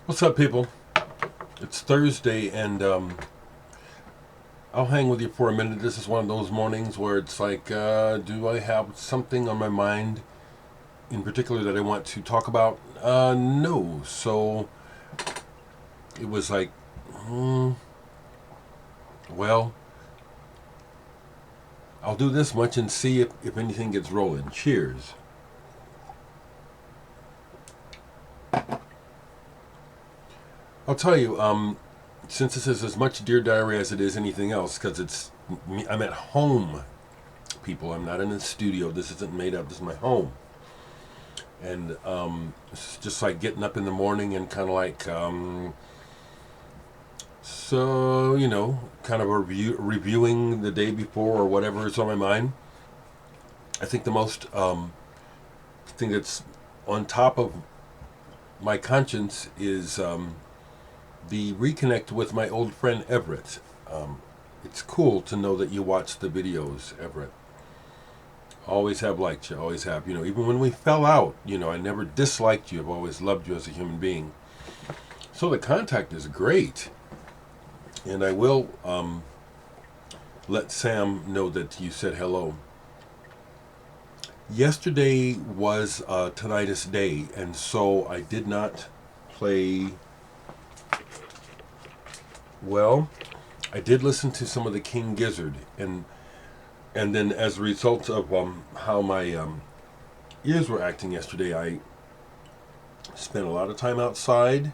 What's up, people? It's Thursday, and I'll hang with you for a minute. This is one of those mornings where it's like, do I have something on my mind in particular that I want to talk about? No. So it was like, well, I'll do this much and see if anything gets rolling. Cheers. I'll tell you, since this is as much Dear Diary as it is anything else, because I'm at home, people. I'm not in the studio. This isn't made up. This is my home. And it's just like getting up in the morning and kind of like, kind of reviewing the day before or whatever is on my mind. I think the most thing that's on top of my conscience is the reconnect with my old friend Everett. It's cool to know that you watch the videos, Everett. Always have liked you, always have. Even when we fell out, I never disliked you. I've always loved you as a human being. So the contact is great. And I will let Sam know that you said hello. Yesterday was tinnitus day, and so I did not play. Well, I did listen to some of the King Gizzard, and then as a result of how my ears were acting yesterday, I spent a lot of time outside,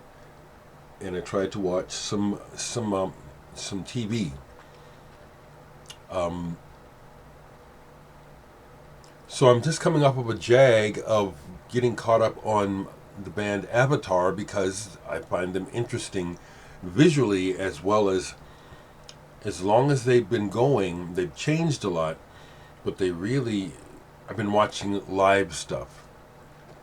and I tried to watch some TV. So I'm just coming off of a jag of getting caught up on the band Avatar because I find them interesting visually as well as long as they've been going. They've changed a lot, but I've been watching live stuff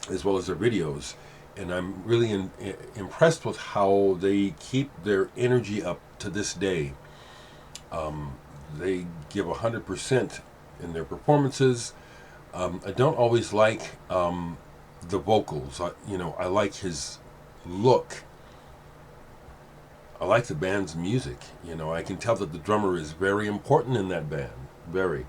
as well as their videos, and I'm really impressed with how they keep their energy up to this day. They give 100% in their performances. I don't always like the vocals. I like his look. I like the band's music. I can tell that the drummer is very important in that band. Very.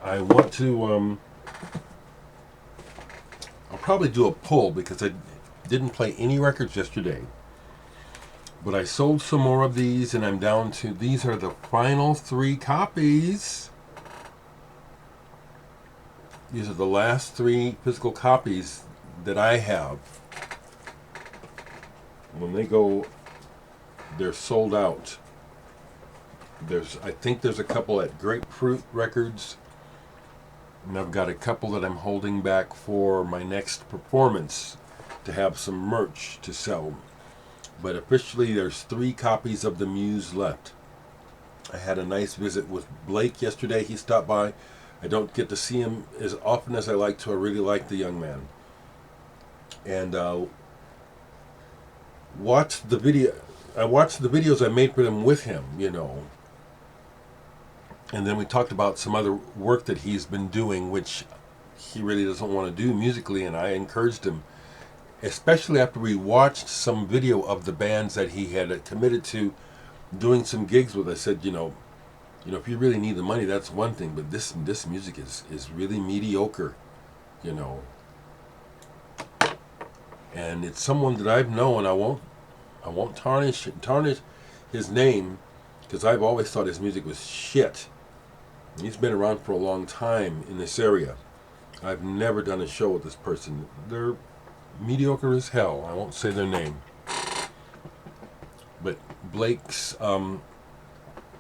I want to. I'll probably do a pull because I didn't play any records yesterday. But I sold some more of these, and I'm down to. These are the final 3 copies. These are the last 3 physical copies that I have. When they go, they're sold out. I think there's a couple at Grapefruit Records, and I've got a couple that I'm holding back for my next performance to have some merch to sell. But officially, there's 3 copies of the Muse left. I had a nice visit with Blake yesterday. He stopped by. I don't get to see him as often as I like to. I really like the young man. And watched the video. I watched the videos I made for them with him, And then we talked about some other work that he's been doing, which he really doesn't want to do musically, and I encouraged him, especially after we watched some video of the bands that he had committed to doing some gigs with. I said, if you really need the money, that's one thing, but this music is really mediocre, And it's someone that I've known. I won't tarnish his name because I've always thought his music was shit. He's been around for a long time in this area. I've never done a show with this person. They're mediocre as hell. I won't say their name. But Blake's,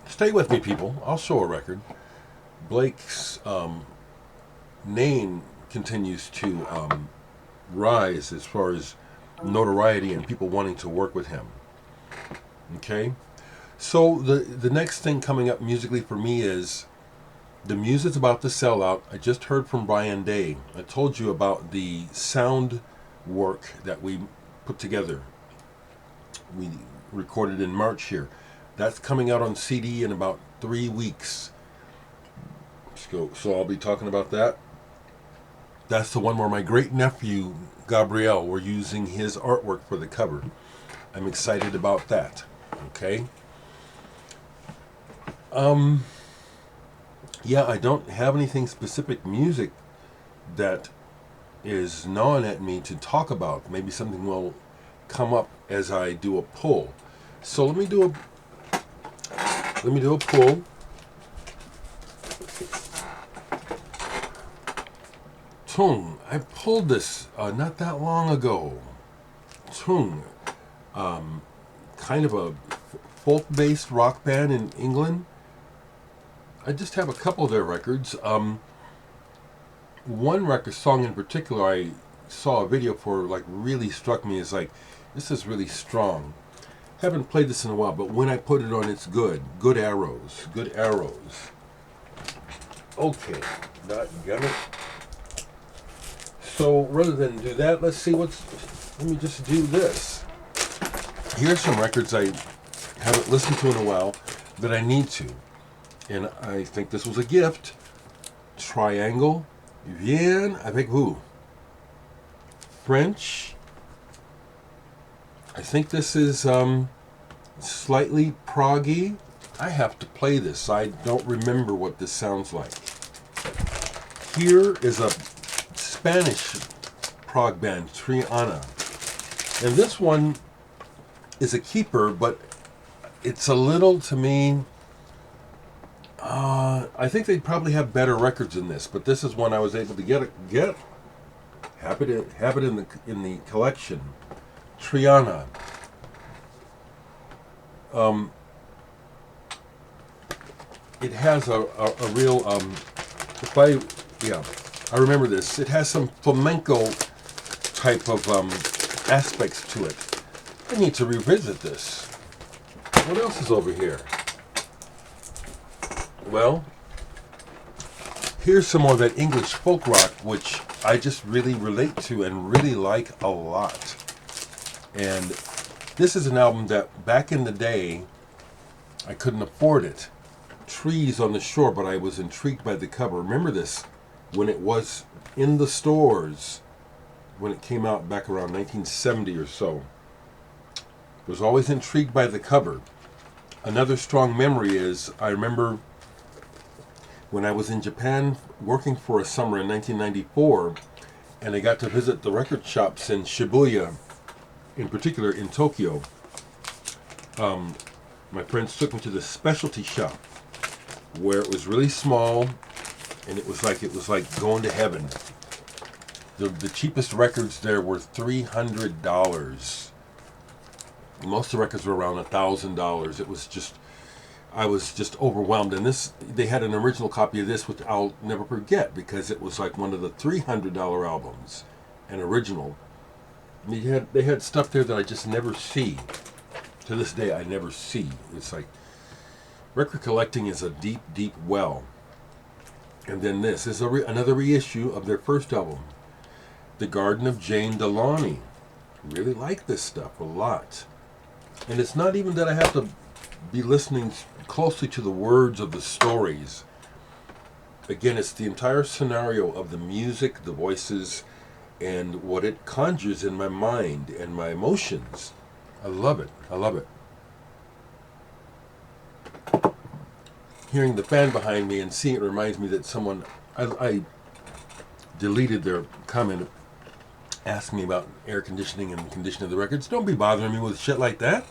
stay with me, people. I'll show a record. Blake's name continues to rise as far as notoriety and people wanting to work with him. Okay? So the next thing coming up musically for me is the Muse is about to sell out. I just heard from Brian Day. I told you about the sound work that we put together. We recorded in March here. That's coming out on CD in about 3 weeks. So I'll be talking about that. That's the one where my great nephew Gabriel were using his artwork for the cover. I'm excited about that. Okay. Yeah, I don't have anything specific music that is gnawing at me to talk about. Maybe something will come up as I do a pull. So let me do a pull. Tunng. I pulled this not that long ago. Tunng. Kind of a folk-based rock band in England. I just have a couple of their records. One record song in particular I saw a video for, like, really struck me as like, this is really strong. Haven't played this in a while, but when I put it on, it's good. Good arrows. Good arrows. Okay. Got it. So rather than do that, let me just do this. Here's some records I haven't listened to in a while that I need to. And I think this was a gift. Triangle. Viens avec vous. French. I think this is slightly proggy. I have to play this. I don't remember what this sounds like. Here is a Spanish prog band, Triana. And this one is a keeper, but it's a little, to me, I think they'd probably have better records than this, but this is one I was able to get. Happy to have it in the collection. Triana. It has a real I remember this. It has some flamenco type of aspects to it. I need to revisit this. What else is over here? Well, here's some more of that English folk rock, which I just really relate to and really like a lot. And this is an album that back in the day, I couldn't afford it. Trees on the Shore, but I was intrigued by the cover. Remember this when it was in the stores, when it came out back around 1970 or so. Was always intrigued by the cover. Another strong memory is, I remember when I was in Japan working for a summer in 1994, and I got to visit the record shops in Shibuya, in particular in Tokyo. My friends took me to the specialty shop where it was really small, and it was like going to heaven. The cheapest records there were $300. Most of the records were around $1,000. It was just, I was just overwhelmed. And they had an original copy of this, which I'll never forget, because it was like one of the $300 albums, an original. And they had stuff there that I just never see. To this day, I never see. It's like, record collecting is a deep, deep well. And then this is another reissue of their first album, The Garden of Jane Delaunay. Really like this stuff a lot. And it's not even that I have to be listening closely to the words of the stories. Again, it's the entire scenario of the music, the voices, and what it conjures in my mind and my emotions. I love it. I love it. Hearing the fan behind me and seeing it reminds me that someone, I deleted their comment asking me about air conditioning and the condition of the records. Don't be bothering me with shit like that.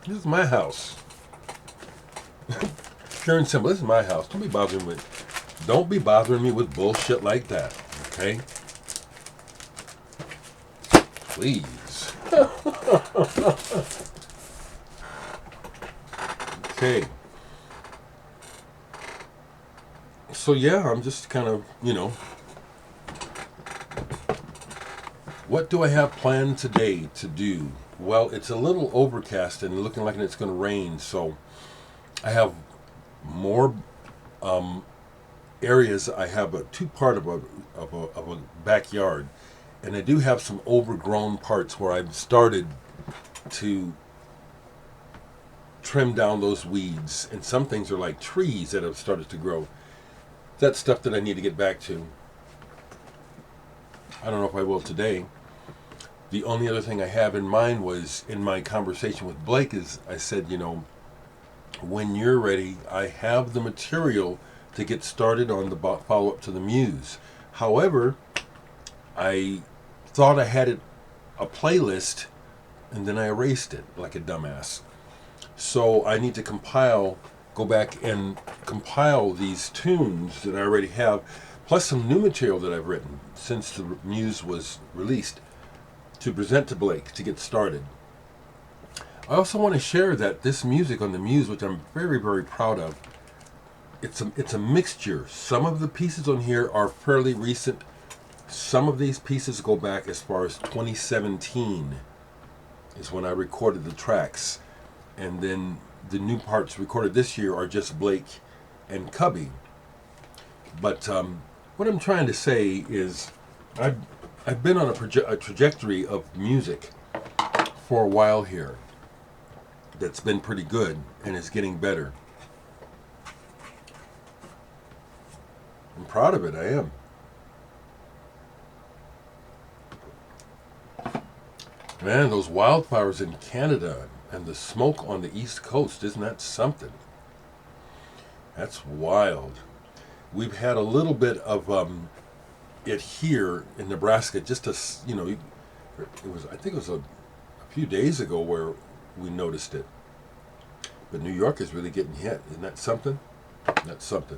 This is my house. Pure and simple. This is my house. Don't be bothering me with bullshit like that. Okay? Please. Okay. So yeah, I'm just kind of, what do I have planned today to do? Well, it's a little overcast and looking like it's going to rain, so I have more areas. I have a two-part of a backyard, and I do have some overgrown parts where I've started to trim down those weeds, and some things are like trees that have started to grow. That's stuff that I need to get back to. I don't know if I will today. The only other thing I have in mind was in my conversation with Blake is I said, when you're ready, I have the material to get started on the follow-up to the Muse. However, I thought I had a playlist, and then I erased it like a dumbass. So I need to go back and compile these tunes that I already have, plus some new material that I've written since the Muse was released, to present to Blake to get started. I also want to share that this music on the Muse, which I'm very, very proud of, it's a mixture. Some of the pieces on here are fairly recent. Some of these pieces go back as far as 2017 is when I recorded the tracks. And then the new parts recorded this year are just Blake and Cubby. But what I'm trying to say is I've been on a trajectory of music for a while here that's been pretty good and is getting better. I'm proud of it, I am. Man, those wildfires in Canada and the smoke on the East Coast, isn't that something? That's wild. We've had a little bit of it here in Nebraska, just it was, I think it was a few days ago where we noticed it. But New York is really getting hit. Isn't that something? That's something.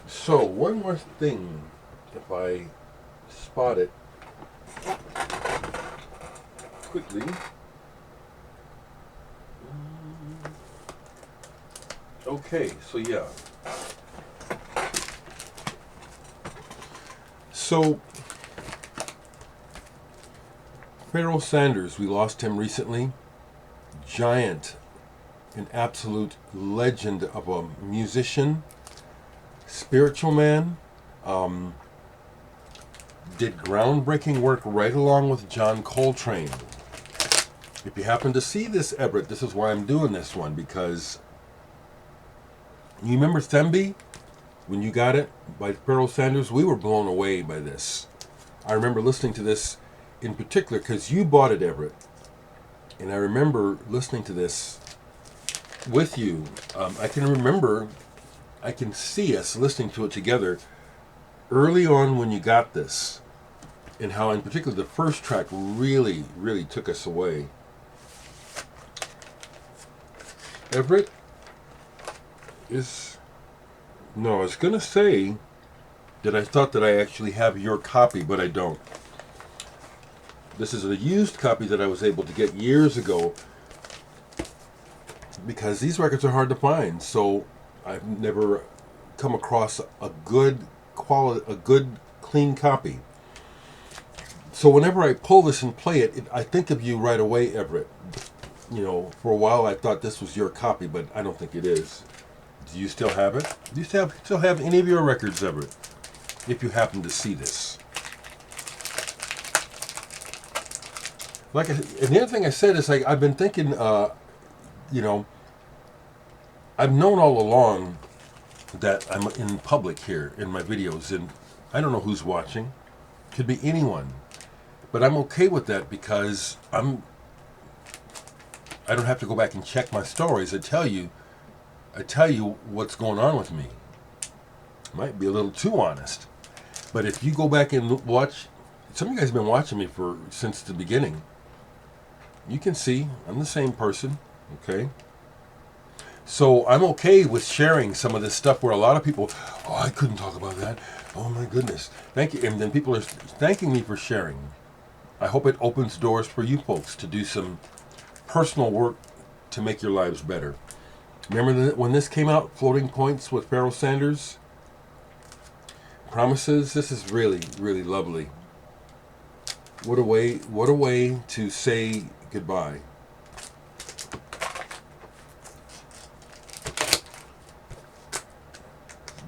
So, one more thing, if I spot it quickly. Okay, so yeah. So, Pharoah Sanders, we lost him recently. Giant, an absolute legend of a musician, spiritual man. Did groundbreaking work right along with John Coltrane. If you happen to see this, Everett, this is why I'm doing this one, because you remember Themby? When you got it by Pharoah Sanders, we were blown away by this. I remember listening to this in particular because you bought it, Everett. And I remember listening to this with you. I can see us listening to it together early on when you got this, and how in particular the first track really, really took us away. Everett I was going to say that I thought that I actually have your copy, but I don't. This is a used copy that I was able to get years ago because these records are hard to find, so I've never come across a good clean copy. So whenever I pull this and play it, I think of you right away, Everett. For a while I thought this was your copy, but I don't think it is. Do you still have it? Do you still have any of your records, Everett? If you happen to see this. And the other thing I said is, I've been thinking, I've known all along that I'm in public here in my videos, and I don't know who's watching. Could be anyone. But I'm okay with that because I don't have to go back and check my stories. I tell you what's going on with me. Might be a little too honest. But if you go back and watch, some of you guys have been watching me since the beginning. You can see I'm the same person, okay? So I'm okay with sharing some of this stuff where a lot of people, I couldn't talk about that. Oh my goodness. Thank you. And then people are thanking me for sharing. I hope it opens doors for you folks to do some personal work to make your lives better. Remember when this came out, Floating Points with Pharoah Sanders? Promises? This is really, really lovely. What a way to say goodbye.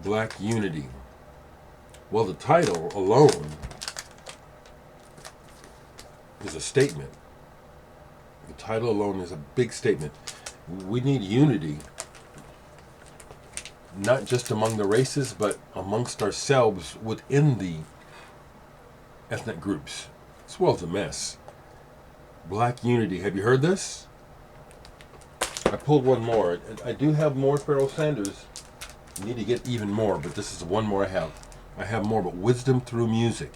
Black Unity. Well, the title alone is a statement. The title alone is a big statement. We need unity, not just among the races, but amongst ourselves within the ethnic groups. This world's a mess. Black unity. Have you heard this? I pulled one more. I do have more Pharoah Sanders. I need to get even more, but this is one more I have. I have more, but wisdom through music.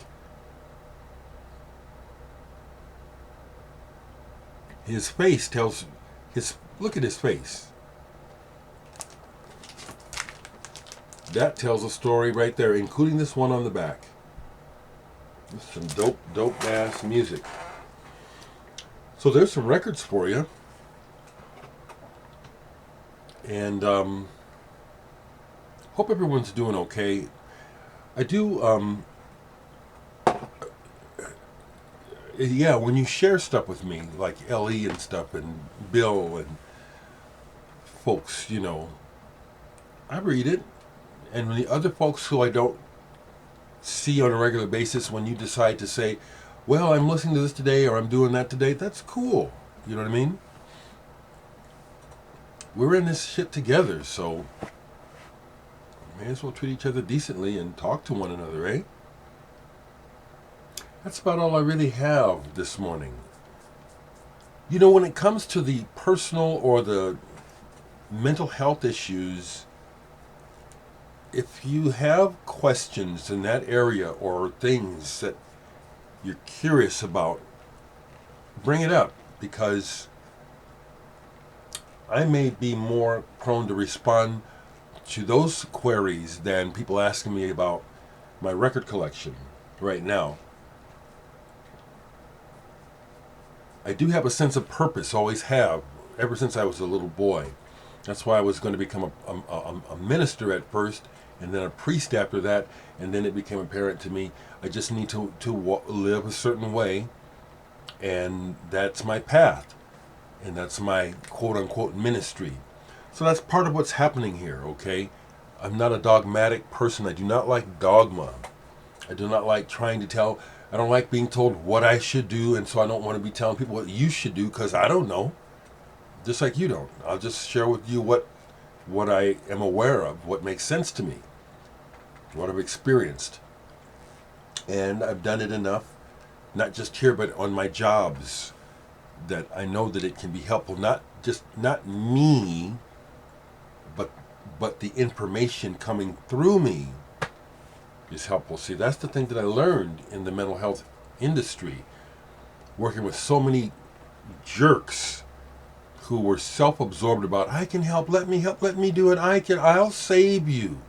His face tells look at his face. That tells a story right there, including this one on the back. This is some dope ass music. So there's some records for you. And hope everyone's doing okay. I do, yeah, when you share stuff with me, like Ellie and stuff, and Bill and folks, you know, I read it. And when the other folks who I don't see on a regular basis, when you decide to say, well, I'm listening to this today or I'm doing that today, that's cool. You know what I mean? We're in this shit together, so may as well treat each other decently and talk to one another, eh? That's about all I really have this morning. You know, when it comes to the personal or the mental health issues, if you have questions in that area or things that you're curious about, bring it up, because I may be more prone to respond to those queries than people asking me about my record collection right now. I do have a sense of purpose, always have, ever since I was a little boy. That's why I was going to become a minister at first, and then a priest after that, and then it became apparent to me I just need to live a certain way, and that's my path, and that's my quote-unquote ministry. So that's part of what's happening here, okay? I'm not a dogmatic person. I do not like dogma. I do not like trying to tell. I don't like being told what I should do, and so I don't want to be telling people what you should do, because I don't know. Just like you don't. I'll just share with you what I am aware of, what makes sense to me, what I've experienced. And I've done it enough, not just here, but on my jobs, that I know that it can be helpful. Not me, but the information coming through me is helpful. See, that's the thing that I learned in the mental health industry, working with so many jerks who were self-absorbed about, I can help, let me do it, I'll save you.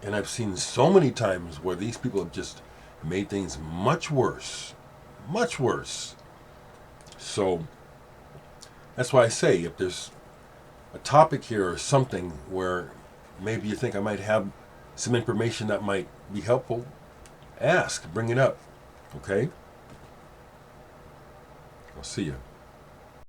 And I've seen so many times where these people have just made things much worse. Much worse. So that's why I say, if there's a topic here or something where maybe you think I might have some information that might be helpful, ask, bring it up. Okay? I'll see you.